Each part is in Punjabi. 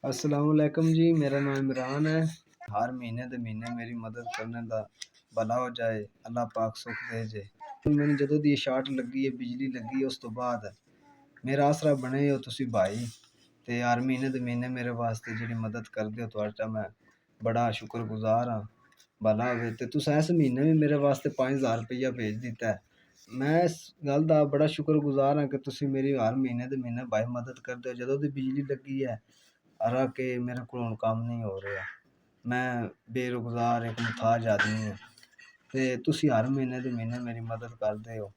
अस्सलामुअलैकुम जी, मेरा नाम इमरान है। हर महीने मेरी मदद करने का भला हो जाए, अल्लाह पाक सुख दे जे। मैंने ਜਦੋਂ ਦੀ ਸ਼ਾਰਟ ਲੱਗੀ ਹੈ, ਬਿਜਲੀ ਲੱਗੀ ਉਸ ਤੋਂ ਬਾਅਦ ਮੇਰਾ ਆਸਰਾ ਬਣੇ ਹੋ ਤੁਸੀਂ ਭਾਈ, ਤੇ ਹਰ ਮਹੀਨੇ ਮੇਰੇ ਵਾਸਤੇ ਜਿਹੜੀ ਮਦਦ ਕਰਦੇ ਹੋ ਤੁਹਾਡਾ ਮੈਂ ਬੜਾ ਸ਼ੁਕਰਗੁਜ਼ਾਰ ਹਾਂ। ਭਲਾ ਹੋਵੇ ਤੇ ਤੁਸੀਂ ਇਸ ਮਹੀਨੇ ਵੀ ਮੇਰੇ ਵਾਸਤੇ 5000 ਰੁਪਇਆ ਭੇਜ ਦਿੱਤਾ ਹੈ। ਮੈਂ ਇਸ ਗੱਲ ਦਾ ਬੜਾ ਸ਼ੁਕਰਗੁਜ਼ਾਰ ਹਾਂ ਕਿ ਤੁਸੀਂ ਮੇਰੀ ਹਰ ਮਹੀਨੇ ਭਾਈ ਮਦਦ ਕਰਦੇ ਹੋ। ਜਦੋਂ ਦੀ ਬਿਜਲੀ ਲੱਗੀ ਹੈ अरा के मेरे को काम नहीं हो रहा, मैं बेरोज़गार एक मुथाज आदमी हाँ। तो तुसी हर महीने मेरी मदद करते हो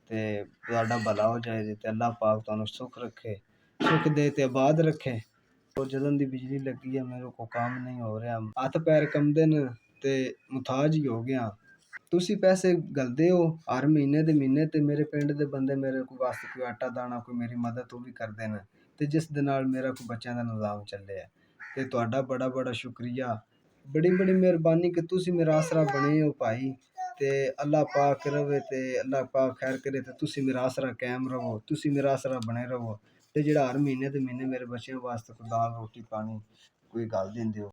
तो तुहाडा भला हो जाए तो अल्लाह पाक तुहानू सुख रखे, सुख दे ते आबाद रखे। और जदों दी बिजली लगी है मेरे को काम नहीं हो रहा, हथ पैर कंबदे न ते मुथाज ही हो गया। तुसी पैसे घलदे हो हर महीने ते मेरे पिंड दे बंदे मेरे को वास्ते कोई आटा दाना कोई मेरी मदद वो भी करते हैं ਤੇ ਜਿਸ ਦੇ ਨਾਲ ਮੇਰਾ ਕੋਈ ਬੱਚਿਆਂ ਦਾ ਨਿਜ਼ਾਮ ਚੱਲਿਆ। ਤੇ ਤੁਹਾਡਾ ਬੜਾ ਸ਼ੁਕਰੀਆ, ਬੜੀ ਮਿਹਰਬਾਨੀ ਕਿ ਤੁਸੀਂ ਮੇਰਾ ਆਸਰਾ ਬਣੇ ਹੋ ਭਾਈ। ਤੇ ਅੱਲਾਹ ਪਾਕ ਰਵੇ ਤੇ ਅੱਲਾਹ ਪਾਕ ਖੈਰ ਕਰੇ ਤੇ ਤੁਸੀਂ ਮੇਰਾ ਆਸਰਾ ਕਾਇਮ ਰਹੋ, ਤੁਸੀਂ ਮੇਰਾ ਆਸਰਾ ਬਣੇ ਰਹੋ। ਤੇ ਜਿਹੜਾ ਹਰ ਮਹੀਨੇ ਮੇਰੇ ਬੱਚਿਆਂ ਵਾਸਤੇ ਕੋਈ ਦਾਲ ਰੋਟੀ ਪਾਣੀ ਕੋਈ ਗੱਲ ਦਿੰਦੇ ਹੋ।